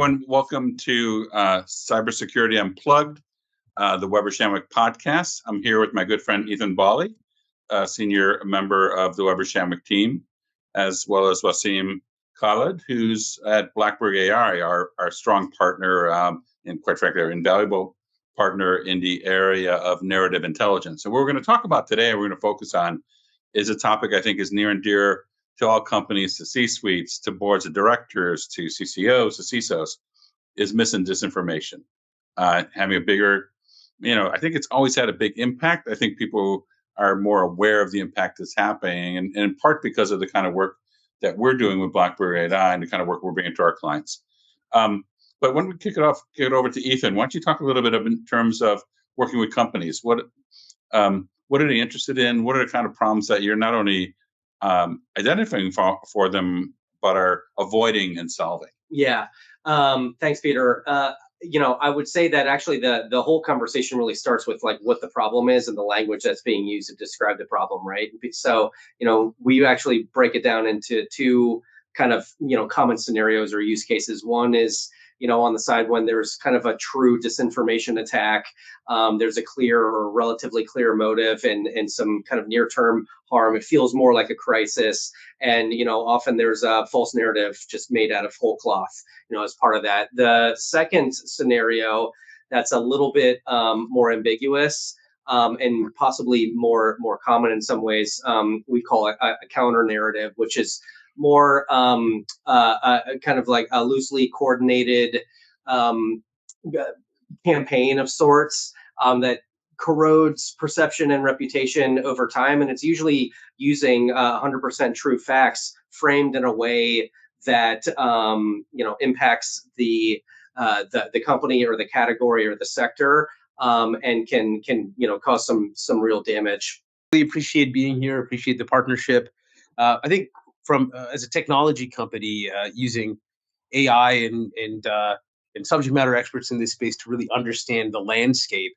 everyone. Welcome to Cybersecurity Unplugged, the Weber Shandwick podcast. I'm here with my good friend Ethan Bauley, a senior member of the Weber Shandwick team, as well as Wasim Khaled, who's at Blackbird.AI, our strong partner and, quite frankly, our invaluable partner in the area of narrative intelligence. And what we're going to talk about today, we're going to focus on, is a topic I think is near and dear to all companies, to C-suites, to boards of directors, to CCOs, to CISOs, is mis and disinformation. Having a bigger, I think it's always had a big impact. I think people are more aware of the impact that's happening, and in part because of the kind of work that we're doing with Blackbird.AI and the kind of work we're bringing to our clients. But when we kick it over to Ethan, why don't you talk a little bit in terms of working with companies? What are they interested in? What are the kind of problems that you're not only identifying for them, but are avoiding and solving? Yeah. Thanks, Peter. I would say that actually the whole conversation really starts with like what the problem is and the language that's being used to describe the problem, right? So, we actually break it down into two kind of, common scenarios or use cases. One is, on the side when there's kind of a true disinformation attack, there's a clear or relatively clear motive and some kind of near-term harm. It feels more like a crisis. And, often there's a false narrative just made out of whole cloth, as part of that. The second scenario that's a little bit more ambiguous and possibly more common in some ways, we call it a counter narrative, which is more kind of like a loosely coordinated campaign of sorts that corrodes perception and reputation over time. And it's usually using 100% true facts framed in a way that impacts the company or the category or the sector, and can cause some real damage. Really appreciate being here. Appreciate the partnership. I think from as a technology company using AI and subject matter experts in this space to really understand the landscape,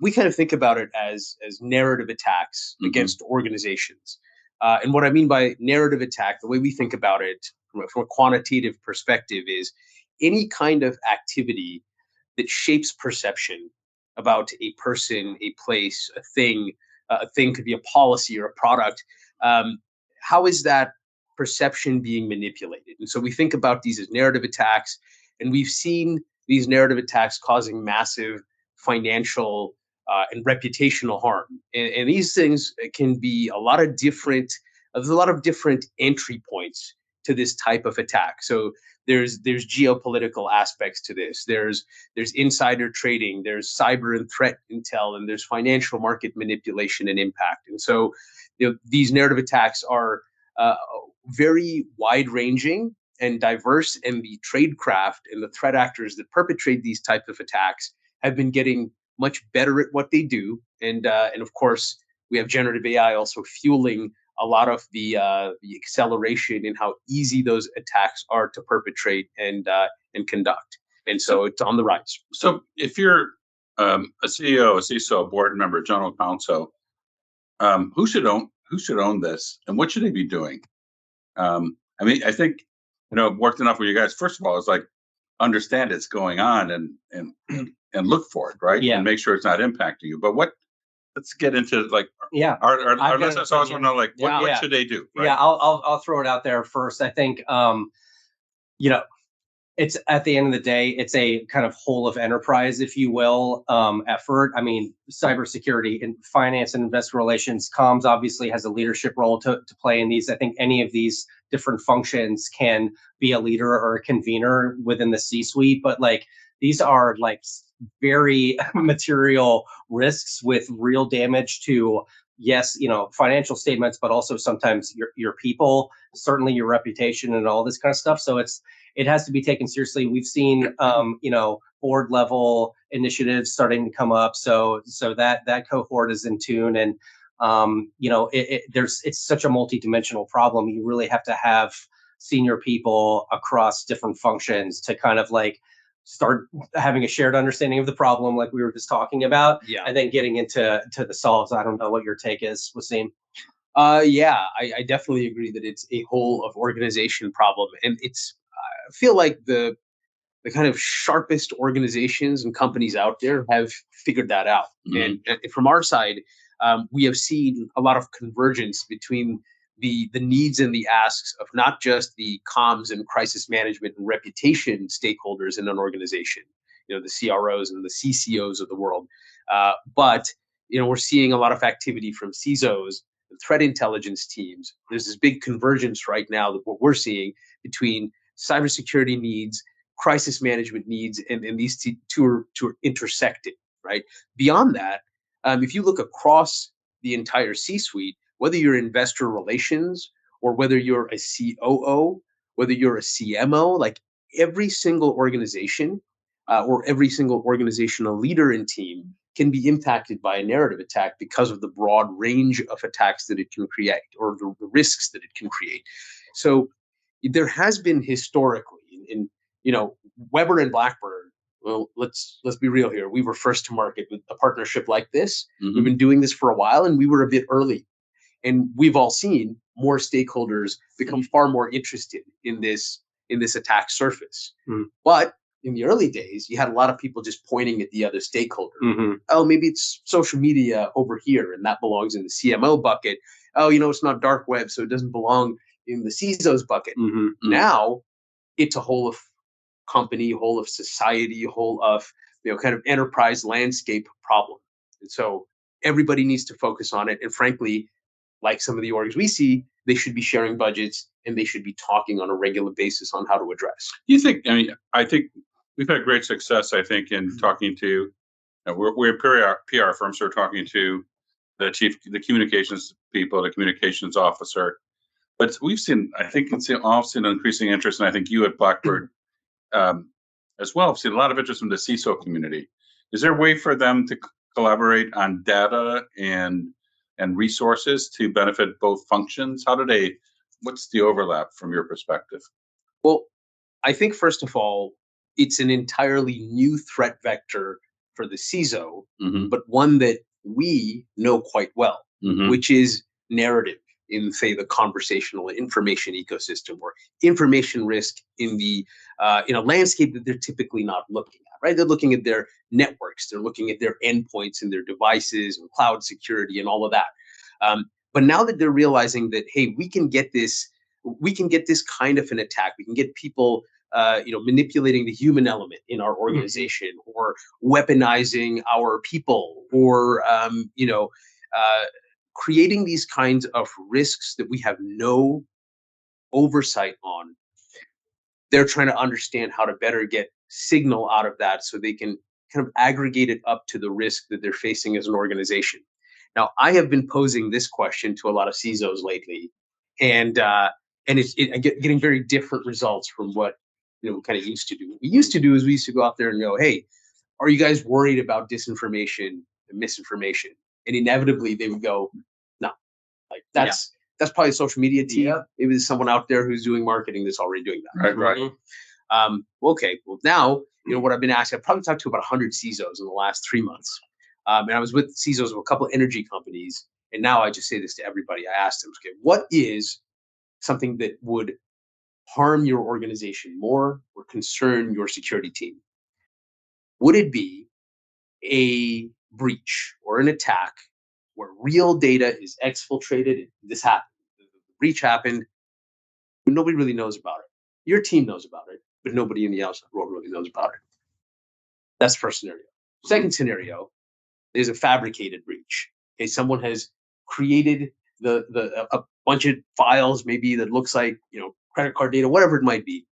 we kind of think about it as narrative attacks against organizations. And what I mean by narrative attack, the way we think about it from a quantitative perspective, is any kind of activity that shapes perception about a person, a place, a thing. A thing could be a policy or a product. How is that perception being manipulated? And so we think about these as narrative attacks, and we've seen these narrative attacks causing massive financial and reputational harm. And these things can be there's a lot of different entry points to this type of attack. So there's geopolitical aspects to this. There's insider trading, there's cyber and threat intel, and there's financial market manipulation and impact. And so these narrative attacks are very wide ranging and diverse, and the tradecraft and the threat actors that perpetrate these types of attacks have been getting much better at what they do. And of course, we have generative AI also fueling a lot of the acceleration in how easy those attacks are to perpetrate and conduct. And so it's on the rise. So if you're a CEO, a CISO, a board member, general counsel, who should own this, and what should they be doing? I think worked enough with you guys. First of all, it's like understand it's going on and look for it, right? Yeah. And make sure it's not impacting you. But let's get into like yeah. Our listeners always want to know what should they do? Right? Yeah, I'll throw it out there first. I think it's at the end of the day, it's a kind of whole of enterprise, if you will, effort. I mean, cybersecurity and finance and investor relations, comms obviously has a leadership role to play in these. I think any of these different functions can be a leader or a convener within the C-suite, but like these are like very material risks with real damage to, yes, financial statements, but also sometimes your people, certainly your reputation and all this kind of stuff. So it has to be taken seriously. We've seen, board level initiatives starting to come up. So that cohort is in tune, and it's such a multidimensional problem. You really have to have senior people across different functions to kind of like start having a shared understanding of the problem, like we were just talking about, and then getting into the solves. I don't know what your take is, Wasim. I definitely agree that it's a whole of organization problem, and I feel like the the kind of sharpest organizations and companies out there have figured that out. And from our side, we have seen a lot of convergence between the needs and the asks of not just the comms and crisis management and reputation stakeholders in an organization, the CROs and the CCOs of the world, but we're seeing a lot of activity from CISOs, threat intelligence teams. There's this big convergence right now that what we're seeing between cybersecurity needs, crisis management needs, and these two are intersecting, right? Beyond that, if you look across the entire C-suite, whether you're investor relations or whether you're a COO, whether you're a CMO, like every single organization or every single organizational leader and team can be impacted by a narrative attack because of the broad range of attacks that it can create or the risks that it can create. So there has been historically in Weber and Blackbird. Well, let's be real here. We were first to market with a partnership like this. We've been doing this for a while, and we were a bit early. And we've all seen more stakeholders become far more interested in this attack surface. But in the early days, you had a lot of people just pointing at the other stakeholder. Oh, maybe it's social media over here, and that belongs in the CMO bucket. Oh, it's not dark web, so it doesn't belong in the CISO's bucket. Now, it's a whole of company, whole of society, whole of kind of enterprise landscape problem. And so everybody needs to focus on it. And frankly, like some of the orgs we see, they should be sharing budgets and they should be talking on a regular basis on how to address. I think we've had great success, I think, in talking to, we're PR firms, so we're talking to the communications people, the communications officer. But we've seen, I think, an increasing interest, and I think you at Blackbird as well have seen a lot of interest from the CISO community. Is there a way for them to collaborate on data and resources to benefit both functions? What's the overlap from your perspective? Well, I think first of all, it's an entirely new threat vector for the CISO, but one that we know quite well, which is narrative in, say, the conversational information ecosystem, or information risk in a landscape that they're typically not looking at, right? They're looking at their networks, they're looking at their endpoints and their devices and cloud security and all of that. But now that they're realizing that, hey, we can get this kind of an attack, we can get people manipulating the human element in our organization, or weaponizing our people, or creating these kinds of risks that we have no oversight on. They're trying to understand how to better get signal out of that so they can kind of aggregate it up to the risk that they're facing as an organization. Now, I have been posing this question to a lot of CISOs lately, and it's getting very different results from what we kind of used to do. What we used to do is we used to go out there and go, hey, are you guys worried about disinformation and misinformation? And inevitably they would go, no, like that's probably a social media team. Yeah. Maybe there's someone out there who's doing marketing that's already doing that. Right. Okay. Well, now, what I've been asking, I've probably talked to about 100 CISOs in the last 3 months. And I was with CISOs of a couple of energy companies. And now I just say this to everybody. I asked them, okay, what is something that would harm your organization more or concern your security team? Would it be a breach or an attack where real data is exfiltrated? This happened. The breach happened, but nobody really knows about it. Your team knows about it, but nobody in the outside world really knows about it. That's the first scenario. Second scenario is a fabricated breach. Okay, someone has created a bunch of files, maybe that looks like credit card data, whatever it might be,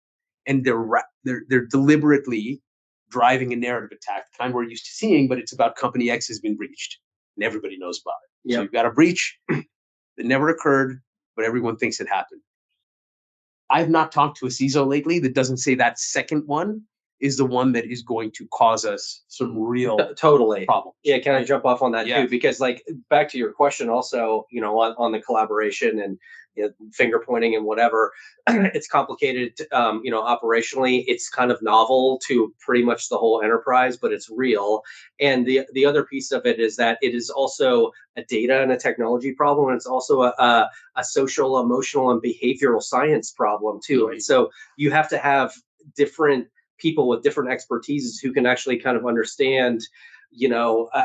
and they're deliberately driving a narrative attack, the kind we're used to seeing, but it's about company X has been breached, and everybody knows about it. Yep. So you've got a breach that never occurred, but everyone thinks it happened. I've not talked to a CISO lately that doesn't say that second one is the one that is going to cause us some real totally problems. Yeah, can I jump off on that too? Because back to your question also, on the collaboration and finger pointing and whatever, it's complicated. Operationally, it's kind of novel to pretty much the whole enterprise, but it's real. And the other piece of it is that it is also a data and a technology problem, and it's also a social, emotional, and behavioral science problem too. And so you have to have different people with different expertises who can actually kind of understand,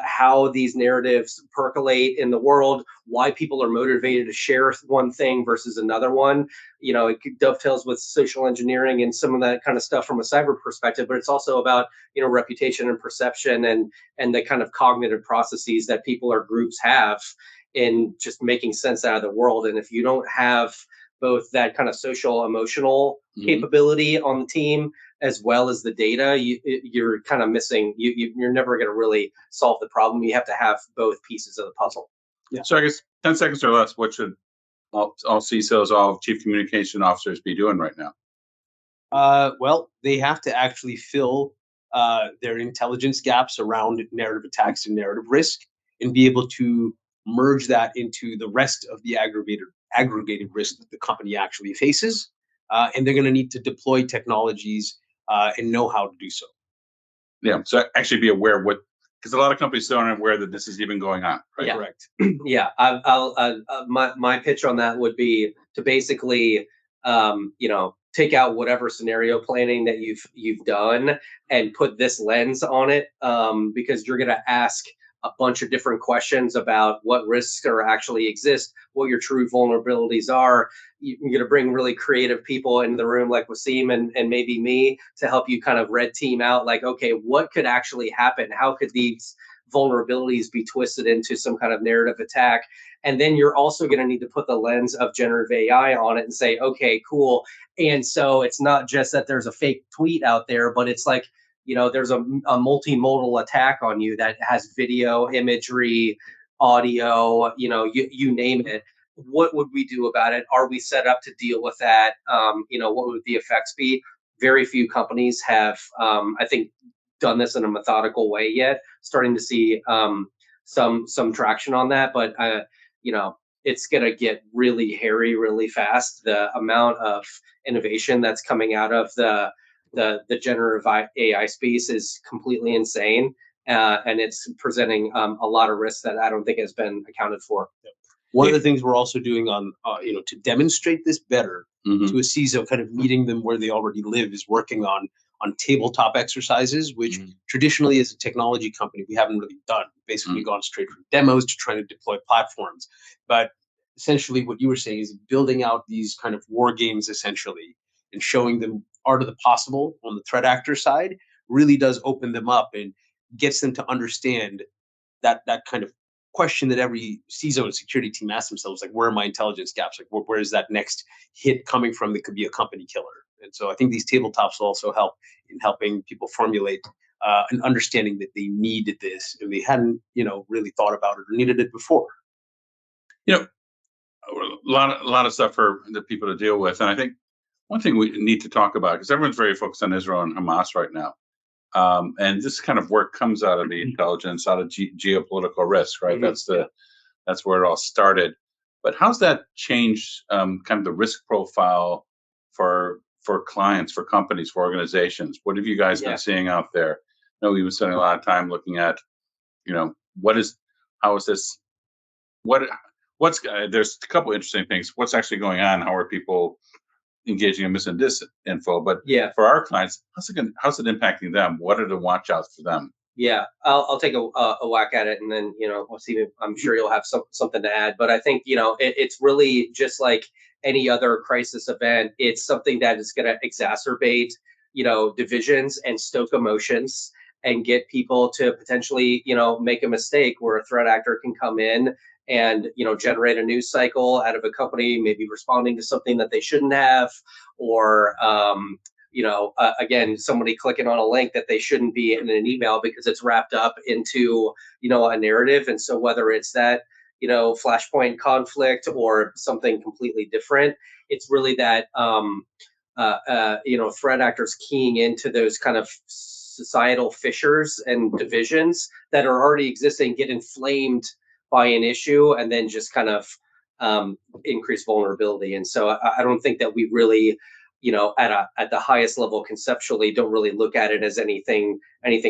how these narratives percolate in the world, why people are motivated to share one thing versus another one. It dovetails with social engineering and some of that kind of stuff from a cyber perspective, but it's also about, reputation and perception and the kind of cognitive processes that people or groups have in just making sense out of the world. And if you don't have both that kind of social emotional capability on the team as well as the data, you're kind of missing. You're never going to really solve the problem. You have to have both pieces of the puzzle. Yeah. So I guess 10 seconds or less. What should all CISOs, all chief communication officers, be doing right now? Well, they have to actually fill their intelligence gaps around narrative attacks and narrative risk, and be able to merge that into the rest of the aggregated risk that the company actually faces. And they're going to need to deploy technologies and know how to do so. Yeah. So actually be aware of what, because a lot of companies still aren't aware that this is even going on. Right? Yeah. Correct. Yeah. My pitch on that would be to basically, take out whatever scenario planning that you've done and put this lens on it, because you're going to ask a bunch of different questions about what risks are actually exist, what your true vulnerabilities are. You're going to bring really creative people into the room like Wasim and maybe me to help you kind of red team out, like, okay, what could actually happen? How could these vulnerabilities be twisted into some kind of narrative attack? And then you're also going to need to put the lens of generative AI on it and say, okay, cool. And so it's not just that there's a fake tweet out there, but it's like, there's a multimodal attack on you that has video, imagery, audio, you name it. What would we do about it? Are we set up to deal with that? What would the effects be? Very few companies have, I think, done this in a methodical way yet. Starting to see some traction on that, but it's gonna get really hairy really fast. The amount of innovation that's coming out of the generative AI space is completely insane, and it's presenting a lot of risks that I don't think has been accounted for. One of the things we're also doing on, to demonstrate this better to a CISO, kind of meeting them where they already live, is working on tabletop exercises, which traditionally, as a technology company, we haven't really done. Basically, gone straight from demos to trying to deploy platforms. But essentially, what you were saying is building out these kind of war games, essentially, and showing them art of the possible on the threat actor side really does open them up and gets them to understand that kind of question that every CISO and security team asks themselves, like, where are my intelligence gaps? Like, where is that next hit coming from that could be a company killer? And so I think these tabletops will also help in helping people formulate an understanding that they needed this and they hadn't, really thought about it or needed it before. A lot of stuff for the people to deal with. And I think one thing we need to talk about, because everyone's very focused on Israel and Hamas right now. And this kind of work comes out of the intelligence, out of geopolitical risk, right? That's where it all started. But how's that changed kind of the risk profile for clients, for companies, for organizations? What have you guys been seeing out there? I know we've been spending a lot of time looking at, how is this, there's a couple interesting things. What's actually going on? How are people engaging in mis and disinfo? But for our clients, how's it impacting them? What are the watch outs for them? Yeah, I'll take a whack at it, and then we'll see. I'm sure you'll have something to add. But I think it's really just like any other crisis event. It's something that is going to exacerbate divisions and stoke emotions and get people to potentially make a mistake where a threat actor can come in and generate a news cycle out of a company, maybe responding to something that they shouldn't have, or again, somebody clicking on a link that they shouldn't be in an email because it's wrapped up into, a narrative. And so whether it's that, flashpoint conflict or something completely different, it's really that, threat actors keying into those kind of societal fissures and divisions that are already existing, get inflamed by an issue, and then just kind of increase vulnerability. And so I don't think that we really, at the highest level conceptually, don't really look at it as anything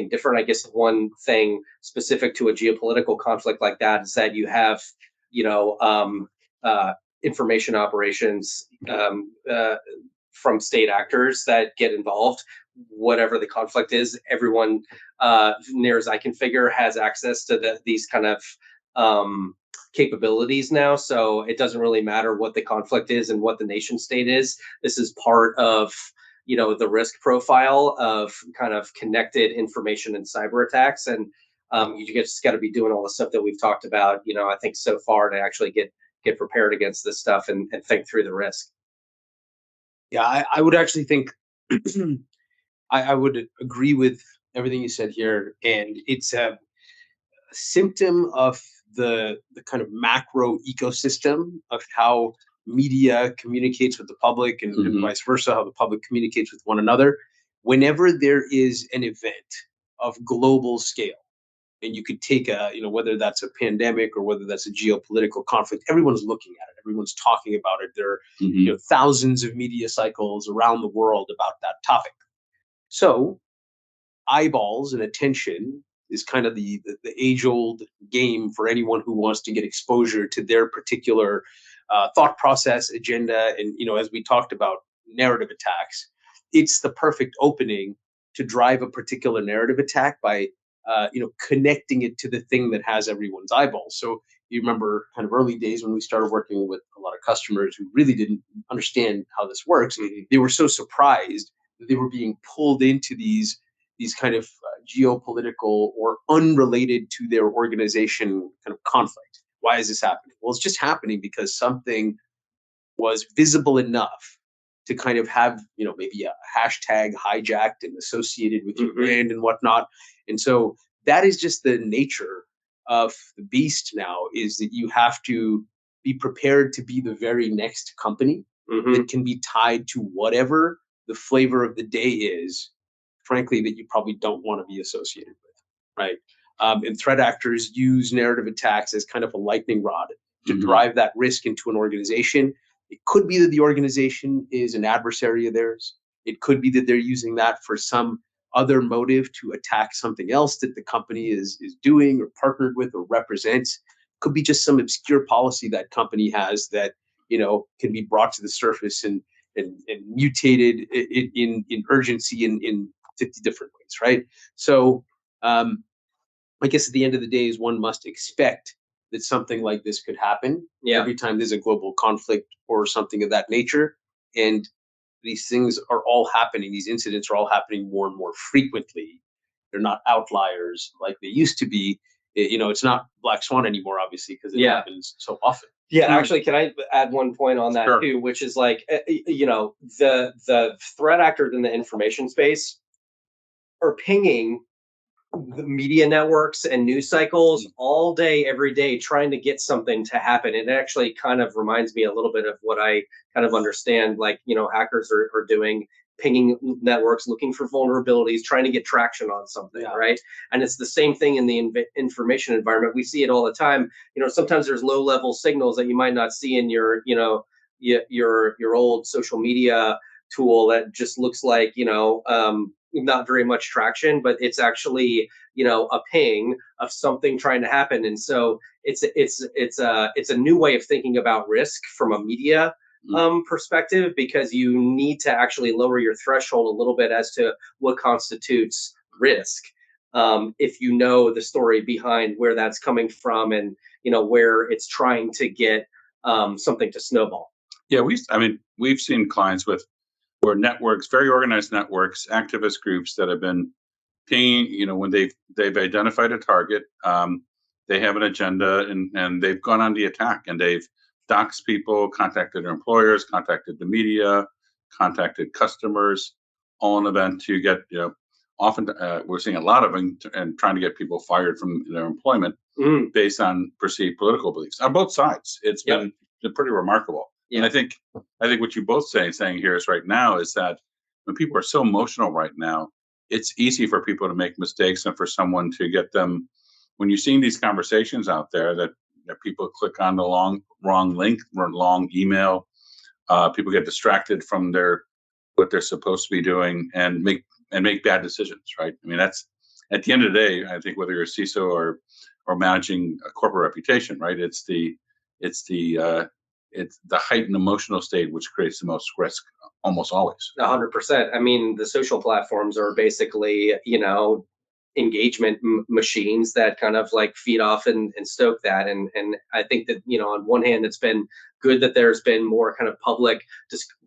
different. I guess one thing specific to a geopolitical conflict like that is that you have information operations from state actors that get involved. whatever the conflict is, everyone, near as I can figure, has access to these kind of capabilities now. So it doesn't really matter what the conflict is and what the nation state is. This is part of the risk profile of kind of connected information and cyber attacks. And you just got to be doing all the stuff that we've talked about. I think so far to actually get prepared against this stuff and think through the risk. Yeah, I would actually think I would agree with everything you said here, and it's a symptom of the kind of macro ecosystem of how media communicates with the public, and vice versa, how the public communicates with one another. Whenever there is an event of global scale, and you could take whether that's a pandemic or whether that's a geopolitical conflict, everyone's looking at it, everyone's talking about it. There are thousands of media cycles around the world about that topic. So eyeballs and attention is kind of the age old game for anyone who wants to get exposure to their particular thought process, agenda. And as we talked about narrative attacks, it's the perfect opening to drive a particular narrative attack by connecting it to the thing that has everyone's eyeballs. So you remember kind of early days when we started working with a lot of customers who really didn't understand how this works. They were so surprised that they were being pulled into these kind of geopolitical or unrelated to their organization kind of conflict. Why is this happening? Well, it's just happening because something was visible enough to kind of have, maybe a hashtag hijacked and associated with your brand and whatnot. And so that is just the nature of the beast now, is that you have to be prepared to be the very next company that can be tied to whatever the flavor of the day is, frankly, that you probably don't want to be associated with, right? And threat actors use narrative attacks as kind of a lightning rod to drive that risk into an organization. It could be that the organization is an adversary of theirs. It could be that they're using that for some other motive to attack something else that the company is doing or partnered with or represents. Could be just some obscure policy that company has that can be brought to the surface and mutated in urgency in 50 different ways, right? So I guess at the end of the day is one must expect that something like this could happen every time there's a global conflict or something of that nature. And these things are all happening. These incidents are all happening more and more frequently. They're not outliers like they used to be. It's not black swan anymore, obviously, because it happens so often. Yeah, actually, can I add one point on that too, which is like, the threat actors in the information space are pinging the media networks and news cycles all day, every day, trying to get something to happen. It actually kind of reminds me a little bit of what I kind of understand, like, hackers are doing, pinging networks, looking for vulnerabilities, trying to get traction on something, right? And it's the same thing in the information environment. We see it all the time. Sometimes there's low level signals that you might not see in your old social media tool that just looks like, not very much traction, but it's actually, a ping of something trying to happen. And so it's a new way of thinking about risk from a media perspective, because you need to actually lower your threshold a little bit as to what constitutes risk. If you know the story behind where that's coming from and, where it's trying to get something to snowball. Yeah, we've seen clients where networks, very organized networks, activist groups that have been pinging, when they've identified a target, they have an agenda, and they've gone on the attack, and they've doxed people, contacted their employers, contacted the media, contacted customers, all in an event to get, often we're seeing a lot of them and trying to get people fired from their employment based on perceived political beliefs on both sides. It's been pretty remarkable. And I think what you both saying here is right now is that when people are so emotional right now, it's easy for people to make mistakes and for someone to get them. When you're seeing these conversations out there that people click on the wrong link or long email, people get distracted from what they're supposed to be doing and make bad decisions. Right? I mean, that's at the end of the day. I think whether you're a CISO or managing a corporate reputation, right? It's the it's the heightened emotional state which creates the most risk, almost always. 100%. I mean, the social platforms are basically, engagement machines that kind of like feed off and stoke that. And I think that, on one hand, it's been good that there's been more kind of public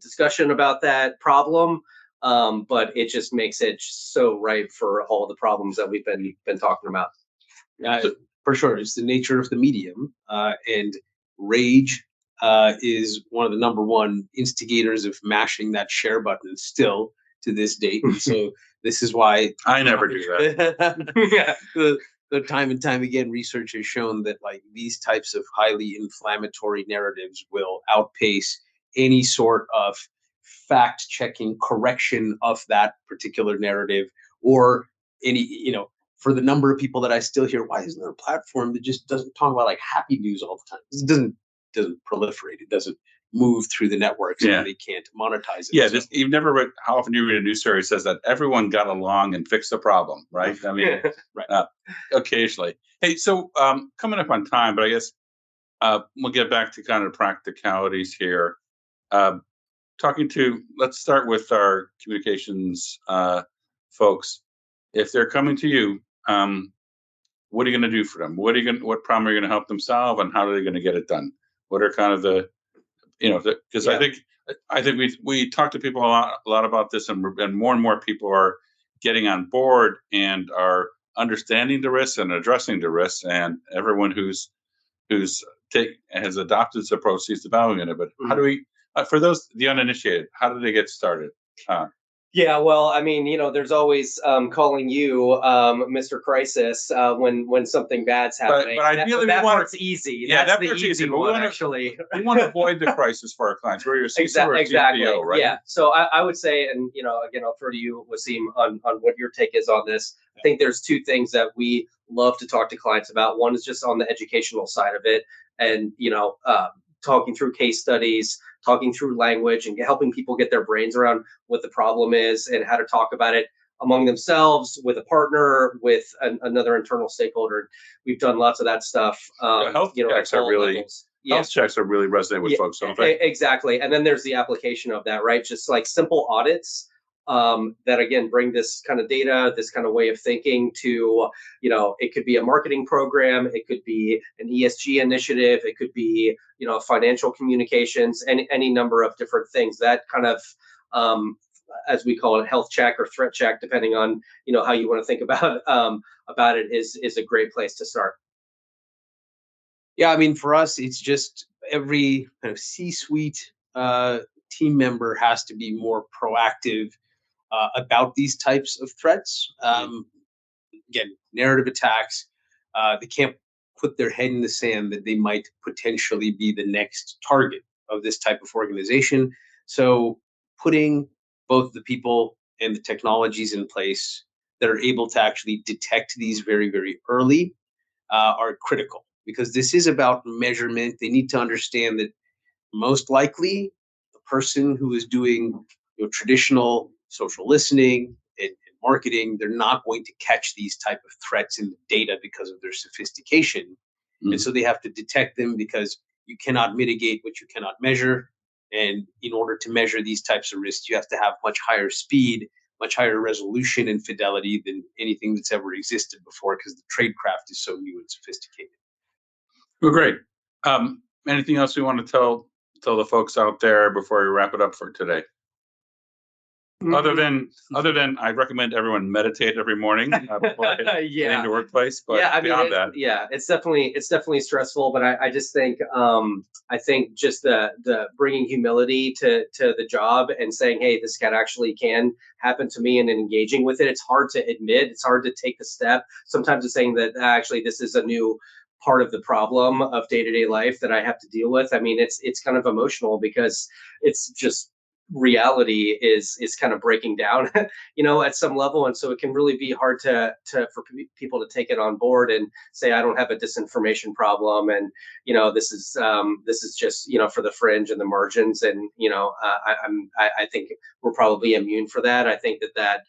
discussion about that problem. But it just makes it so ripe for all the problems that we've been talking about. For sure, it's the nature of the medium, and rage is one of the number one instigators of mashing that share button still to this date. And so this is why I never do that. yeah, the time and time again, research has shown that like these types of highly inflammatory narratives will outpace any sort of fact checking correction of that particular narrative, or any, for the number of people that I still hear, why isn't there a platform that just doesn't talk about like happy news all the time? It doesn't proliferate. It doesn't move through the networks, Yeah. and they can't monetize it. Yeah, So- you've never read, how often you read a news story that says that everyone got along and fixed the problem, right? I mean, Right. occasionally. Hey, so coming up on time, but I guess we'll get back to kind of practicalities here. Let's start with our communications folks. If they're coming to you, what are you going to do for them? What problem are you going to help them solve, and how are they going to get it done? What are kind of the, because Yeah. I think we talk to people a lot about this, and more people are getting on board and are understanding the risks and addressing the risks, and everyone who's has adopted this approach sees the value in it. But how do we, for those the uninitiated, how do they get started? Yeah, well, I mean, there's always calling you, Mr. Crisis, when something bad's happening. But ideally, that we want part's easy. Yeah, That's that the part's easy easy, but one, actually. we want to avoid the crisis for our clients. We're your CISO or Exactly. CTO, right? Yeah. So I would say, and again, I'll throw to you, Wasim, on what your take is on this. I think there's two things that we love to talk to clients about. One is just on the educational side of it, and talking through case studies, talking through language, and helping people get their brains around what the problem is and how to talk about it among themselves, with a partner, with another internal stakeholder. We've done lots of that stuff. Health checks are really levels. Health checks are really resonating with folks, don't they? Exactly. And then there's the application of that, right? Just like simple audits that again bring this kind of data, this kind of way of thinking to, it could be a marketing program, it could be an ESG initiative, it could be, financial communications, any number of different things. That kind of, as we call it, health check or threat check, depending on how you want to think about it, is a great place to start. Yeah, I mean, for us, it's just every kind of C-suite team member has to be more proactive about these types of threats. Again, narrative attacks, they can't put their head in the sand that they might potentially be the next target of this type of organization. So putting both the people and the technologies in place that are able to actually detect these very, very early are critical, because this is about measurement. They need to understand that most likely the person who is doing traditional social listening and marketing, they're not going to catch these type of threats in the data because of their sophistication. And so they have to detect them, because you cannot mitigate what you cannot measure. And in order to measure these types of risks, you have to have much higher speed, much higher resolution and fidelity than anything that's ever existed before, because the tradecraft is so new and sophisticated. Well, great. Anything else we want to tell the folks out there before we wrap it up for today? Other than I recommend everyone meditate every morning before getting to workplace. But yeah, I beyond mean, it's definitely stressful. But I just think just the bringing humility to the job and saying, hey, this can happen to me, and engaging with it. It's hard to admit. It's hard to take the step. Sometimes it's saying that actually this is a new part of the problem of day-to-day life that I have to deal with. I mean, it's kind of emotional, because it's just reality is kind of breaking down at some level, and so it can really be hard for people to take it on board and say, I don't have a disinformation problem, and this is just for the fringe and the margins, and I think we're probably immune for that. I think that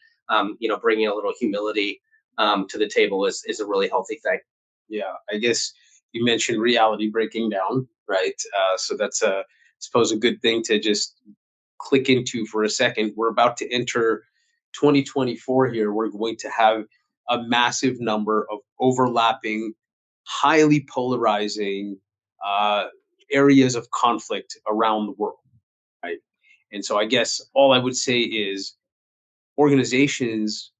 bringing a little humility to the table is a really healthy thing. Yeah, I guess you mentioned reality breaking down, right? So that's I suppose a good thing to just click into for a second. We're about to enter 2024 here. We're going to have a massive number of overlapping, highly polarizing uh, areas of conflict around the world, right? And so I guess all I would say is organizations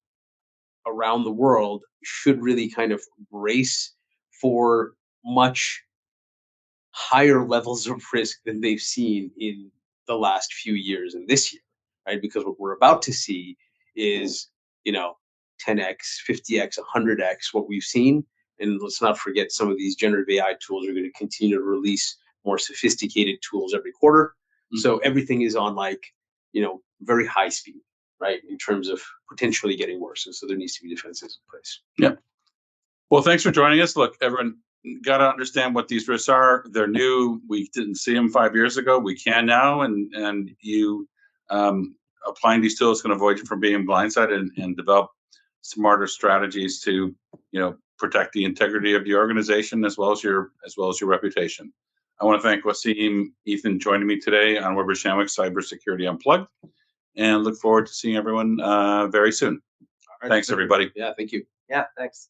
around the world should really kind of brace for much higher levels of risk than they've seen in the last few years and this year, right? Because what we're about to see is, you know, 10x, 50x, 100x what we've seen. And let's not forget some of these generative AI tools are going to continue to release more sophisticated tools every quarter. So everything is on like, very high speed, right? In terms of potentially getting worse. And so there needs to be defenses in place. Yeah. Well, thanks for joining us. Look, everyone got to understand what these risks are. They're new. We didn't see them 5 years ago. We can now, and you applying these tools can avoid you from being blindsided and develop smarter strategies to, protect the integrity of the organization as well as your reputation. I want to thank Wasim, Ethan joining me today on Weber Shandwick's Cybersecurity Unplugged, and look forward to seeing everyone very soon. All right, Thanks, everybody. Yeah, thank you. Yeah, thanks.